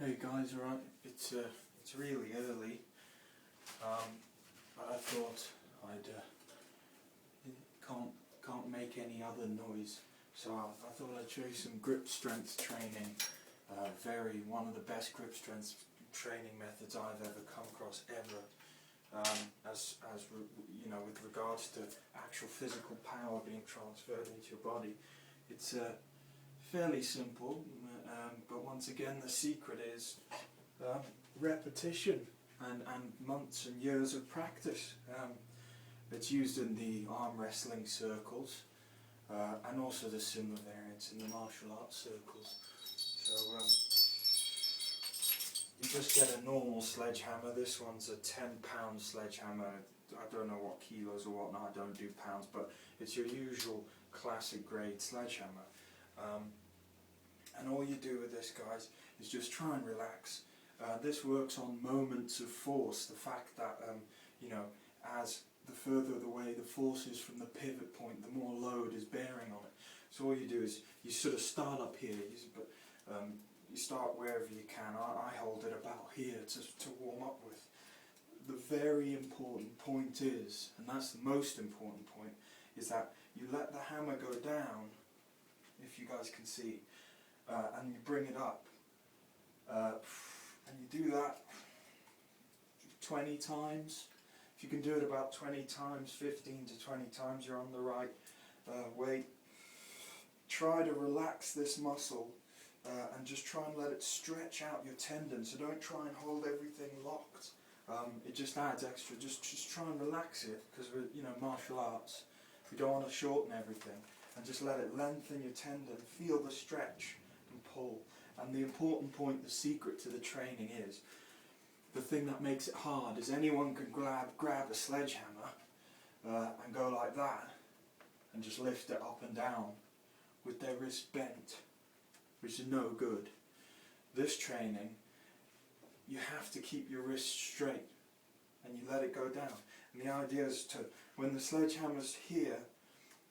Hey guys, alright, it's really early, but I thought can't make any other noise, so I thought I'd show you some grip strength training. One of the best grip strength training methods I've ever come across ever. You know, with regards to actual physical power being transferred into your body, it's fairly simple, but once again the secret is repetition and months and years of practice. It's used in the arm wrestling circles and also the similar variants in the martial arts circles. So you just get a normal sledgehammer. This one's a 10-pound sledgehammer. I don't know what kilos or whatnot, I don't do pounds, but it's your usual classic grade sledgehammer. And all you do with this, guys, is just try and relax. This works on moments of force, the fact that, you know, as the further away the force is from the pivot point, the more load is bearing on it. So all you do is you sort of start up here, you start wherever you can. I hold it about here to warm up with. The very important point is, and that's the most important point, is that you let the hammer go down, if you guys can see, and you bring it up, and you do that 20 times. If you can do it about 20 times, 15 to 20 times, you're on the right way. Try to relax this muscle and just try and let it stretch out your tendon, so don't try and hold everything locked. It just adds extra. Just try and relax it, because we're, you know, martial arts. We don't want to shorten everything, and just let it lengthen your tendon. Feel the stretch and pull. And the important point, the secret to the training is, the thing that makes it hard is anyone can grab a sledgehammer and go like that and just lift it up and down with their wrist bent, which is no good. This training, you have to keep your wrist straight and you let it go down. And the idea is to, when the sledgehammer's here,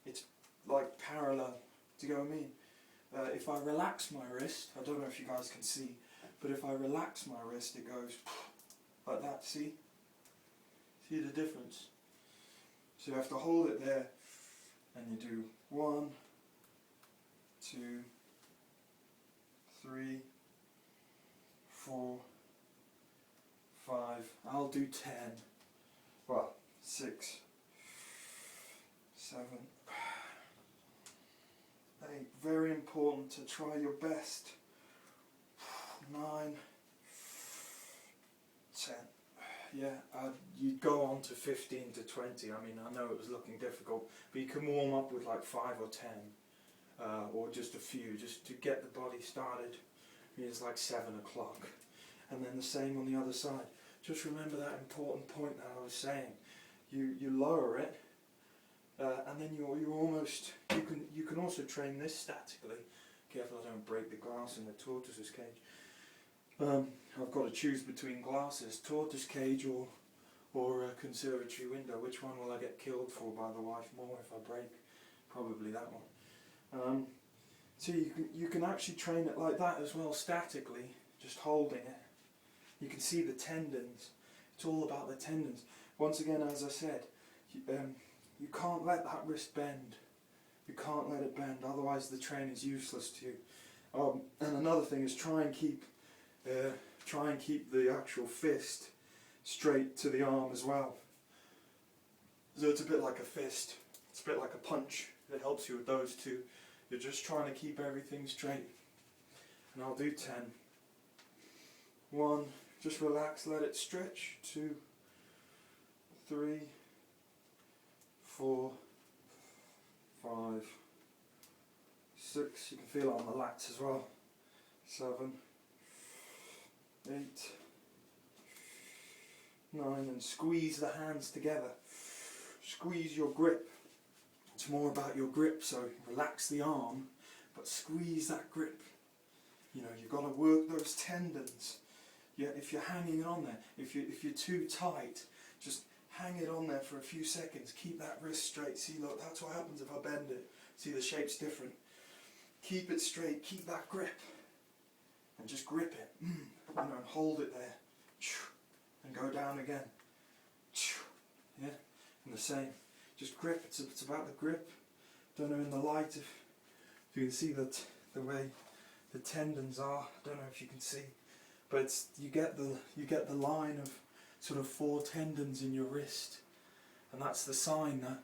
it's like parallel. Do you get what I mean? If I relax my wrist, I don't know if you guys can see, but if I relax my wrist, it goes like that, see? See the difference? So you have to hold it there, and you do 1, 2, 3, 4, 5, I'll do 10, well, 6, 7, 8, very important to try your best, 9, 10, yeah, you'd go on to 15 to 20, I mean, I know it was looking difficult, but you can warm up with like 5 or 10, or just a few, just to get the body started. I mean, it's like 7 o'clock, and then the same on the other side. Just remember that important point that I was saying. You lower it, and then you're almost, you can also train this statically. Careful I don't break the glass in the tortoise's cage. I've got to choose between glasses, tortoise cage or a conservatory window. Which one will I get killed for by the wife more if I break? Probably that one. So you can actually train it like that as well, statically, just holding it. You can see the tendons. It's all about the tendons. Once again, as I said, you can't let that wrist bend. You can't let it bend, otherwise the training is useless to you. And another thing is try and keep the actual fist straight to the arm as well. So it's a bit like a fist. It's a bit like a punch. It helps you with those two. You're just trying to keep everything straight. And I'll do 10. 1, just relax, let it stretch. 2, 3, 4, 5, 6, you can feel it on the lats as well. 7, 8, 9, and squeeze the hands together. Squeeze your grip. It's more about your grip, so relax the arm, but squeeze that grip. You know, you've got to work those tendons. Yeah, if you're hanging on there, if you're too tight, just hang it on there for a few seconds. Keep that wrist straight. See, look, that's what happens if I bend it. See, the shape's different. Keep it straight, keep that grip. and just grip it, you know, and hold it there, and go down again, yeah, and the same, just grip, it's about the grip. Don't know in the light if you can see that the way the tendons are, I don't know if you can see, but it's, you get the line of sort of 4 tendons in your wrist, and that's the sign that,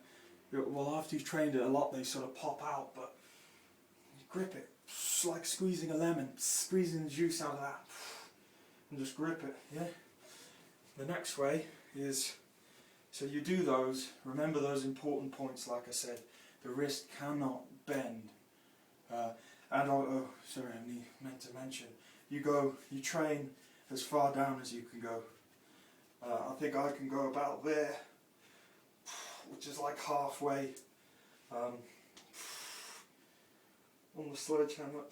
well, after you've trained it a lot they sort of pop out, but you grip it, it's like squeezing a lemon, squeezing the juice out of that, and just grip it, yeah. The next way is, so you do those, remember those important points like I said, the wrist cannot bend, and sorry, I meant to mention, you train as far down as you can go. I think I can go about there, which is like halfway on the sledgehammer,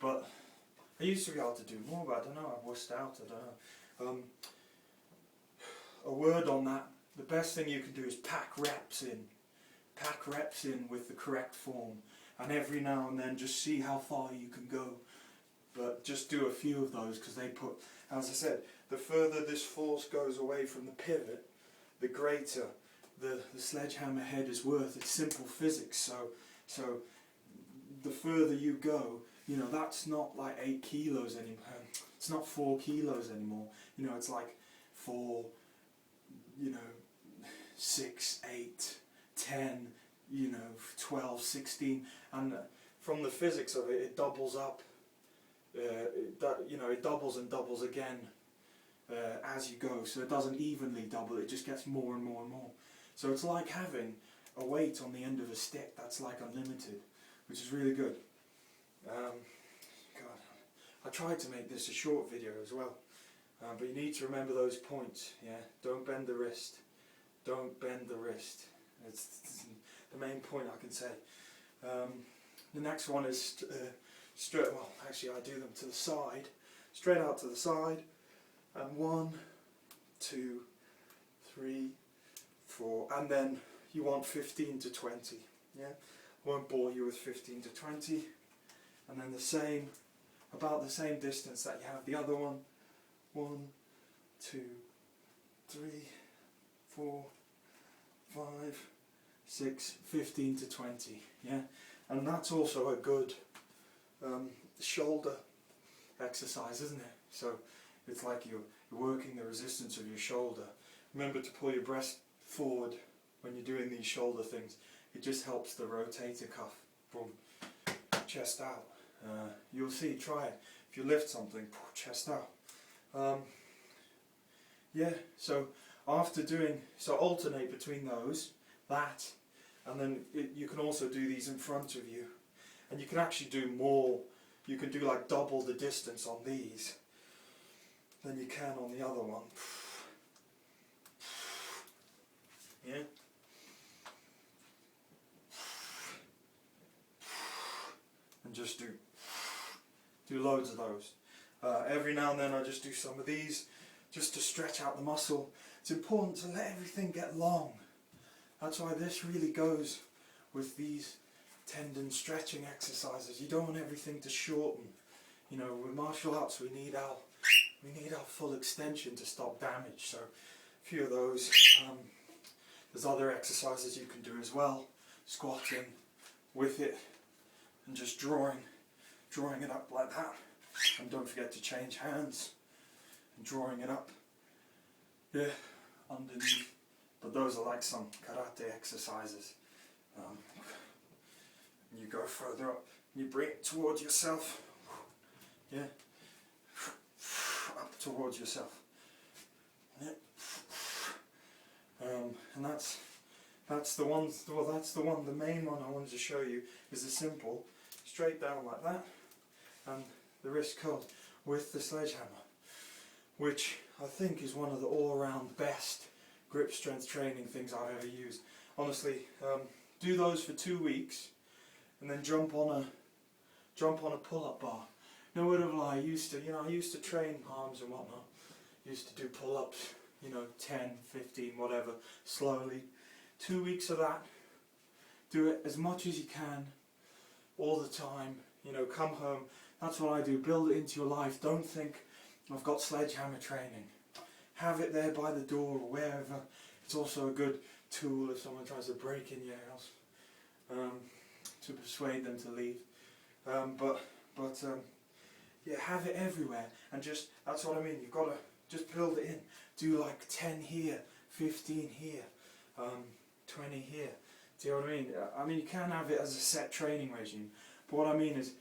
but I used to be able to do more, but I don't know, I've wussed out, I don't know. A word on that, the best thing you can do is pack reps in with the correct form, and every now and then just see how far you can go, but just do a few of those, because they put, as I said, the further this force goes away from the pivot, the greater the sledgehammer head is worth. It's simple physics, so the further you go, you know, that's not like 8 kilos anymore, it's not 4 kilos anymore, you know, it's like 4, you know, 6, 8, 10, you know, 12, 16, and from the physics of it, it doubles up, you know, it doubles and doubles again as you go, so it doesn't evenly double, it just gets more and more and more. So it's like having a weight on the end of a stick that's like unlimited, which is really good. God, I tried to make this a short video as well, but you need to remember those points, yeah, don't bend the wrist, don't bend the wrist, it's the main point I can say. The next one is straight, well actually I do them to the side, straight out to the side, and 1, 2, 3, 4, and then you want 15 to 20, yeah, won't bore you with 15 to 20, and then the same, about the same distance that you have the other one, 1, 2, 3, 4, 5, 6, 15 to 20, yeah, and that's also a good shoulder exercise, isn't it? So it's like you're working the resistance of your shoulder. Remember to pull your breast forward when you're doing these shoulder things. It just helps the rotator cuff, boom, chest out. You'll see, try it. If you lift something, chest out. Yeah, so after doing, so alternate between those, that, and then you can also do these in front of you. And you can actually do more, you can do like double the distance on these than you can on the other one. Yeah? And just do loads of those. Every now and then I just do some of these, just to stretch out the muscle. It's important to let everything get long. That's why this really goes with these tendon stretching exercises. You don't want everything to shorten. You know, with martial arts we need our full extension to stop damage. So a few of those. There's other exercises you can do as well. Squatting with it and just drawing it up like that. And don't forget to change hands and drawing it up. Yeah, underneath. But those are like some karate exercises. You go further up, you bring it towards yourself, yeah, up towards yourself, yeah. And that's the one. Well, that's the one. The main one I wanted to show you is the simple, straight down like that, and the wrist curls with the sledgehammer, which I think is one of the all-round best grip strength training things I've ever used. Honestly, do those for 2 weeks. And then jump on a pull-up bar. No word of lie, I used to train arms and whatnot. Used to do pull-ups, 10, 15, whatever, slowly. 2 weeks of that. Do it as much as you can, all the time. You know, come home. That's what I do. Build it into your life. Don't think I've got sledgehammer training. Have it there by the door or wherever. It's also a good tool if someone tries to break in your house, to persuade them to leave. Yeah, have it everywhere, and just, that's what I mean, you've got to just build it in. Do like 10 here, 15 here, 20 here. Do you know what I mean? I mean, you can have it as a set training regime, but what I mean is,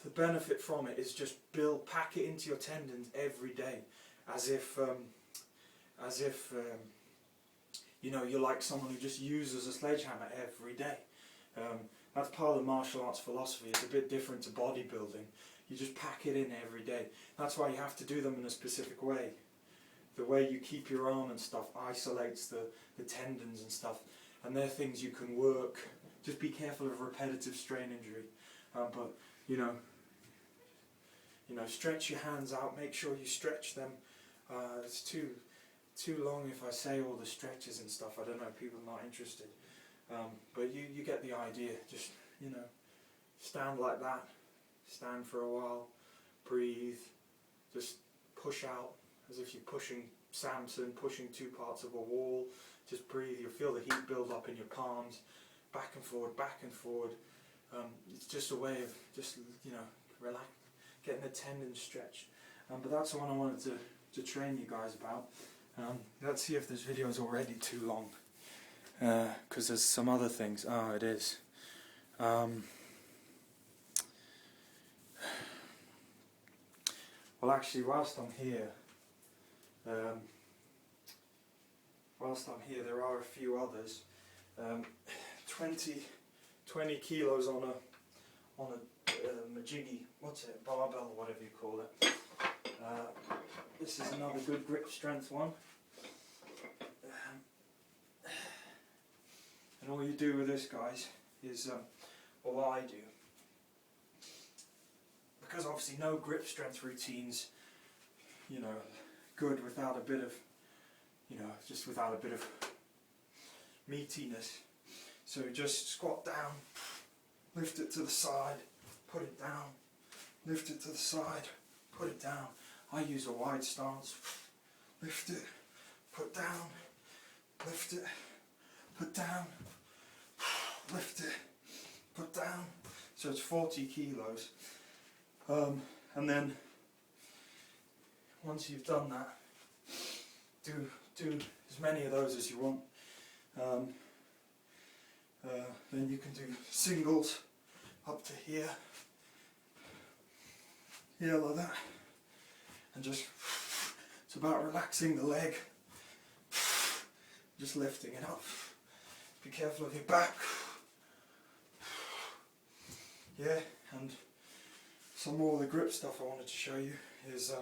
the benefit from it is just pack it into your tendons every day, as if you know, you're like someone who just uses a sledgehammer every day. That's part of the martial arts philosophy. It's a bit different to bodybuilding. You just pack it in every day. That's why you have to do them in a specific way. The way you keep your arm and stuff isolates the tendons and stuff. And they're things you can work. Just be careful of repetitive strain injury. But, you know, stretch your hands out. Make sure you stretch them. It's too long if I say all the stretches and stuff. I don't know, people are not interested. But you get the idea. Just, you know, stand like that. Stand for a while. Breathe. Just push out as if you're pushing Samson, pushing 2 parts of a wall. Just breathe. You'll feel the heat build up in your palms. Back and forward, back and forward. It's just a way of just, you know, relax, getting the tendons stretched. But that's the one I wanted to train you guys about. Let's see if this video is already too long, because there's some other things. Oh, it is. Well, actually, whilst I'm here, there are a few others. 20 kilos on a majiggy, what's it, barbell, whatever you call it. This is another good grip strength one. And all you do with this, guys, is, all I do, because obviously no grip strength routines, you know, good without a bit of, you know, just without a bit of meatiness. So just squat down, lift it to the side, put it down, lift it to the side, put it down. I use a wide stance, lift it, put down, lift it, put down, lift it, put down. So it's 40 kilos. And then once you've done that, do as many of those as you want. Then you can do singles up to here like that, and just, it's about relaxing the leg, just lifting it up. Be careful of your back. Yeah, and some more of the grip stuff I wanted to show you is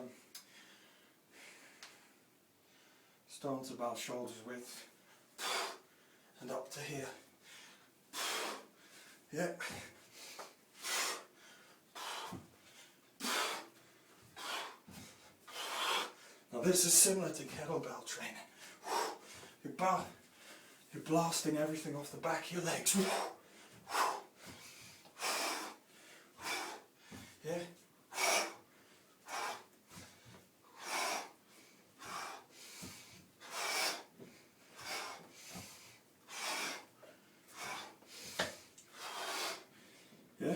stance about shoulders width and up to here. Yeah. Now this is similar to kettlebell training. You're blasting everything off the back of your legs. Yeah. Yeah.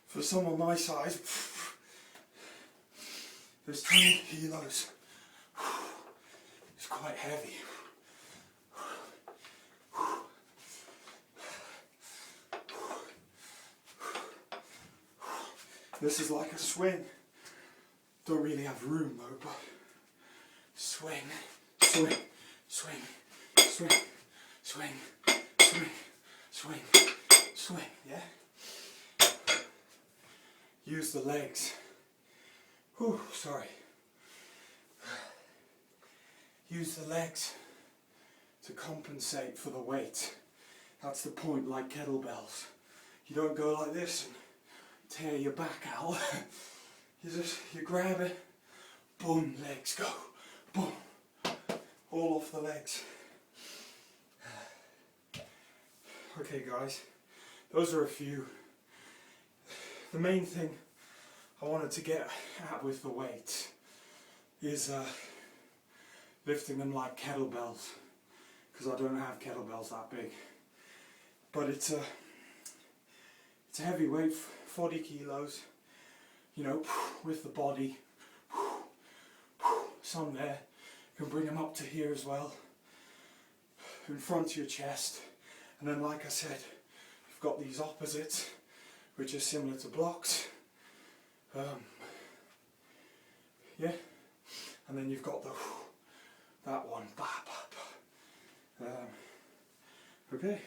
For someone my size, there's 20 kilos. It's quite heavy. This is like a swing. Don't really have room though, but swing, swing, swing, swing, swing, swing, swing, swing, yeah? Use the legs. Whew, sorry. Use the legs to compensate for the weight. That's the point, like kettlebells. You don't go like this and tear your back out. You grab it, boom, legs go, boom, all off the legs. Okay guys, those are a few. The main thing I wanted to get at with the weights is lifting them like kettlebells, because I don't have kettlebells that big. But it's a heavy weight, 40 kilos, you know, with the body. Some there, you can bring them up to here as well, in front of your chest. And then, like I said, you've got these opposites, which are similar to blocks. Yeah, and then you've got that one. Okay,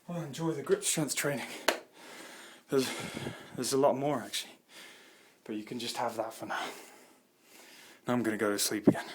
well, enjoy the grip strength training. There's a lot more actually, but you can just have that for now. Now I'm going to go to sleep again.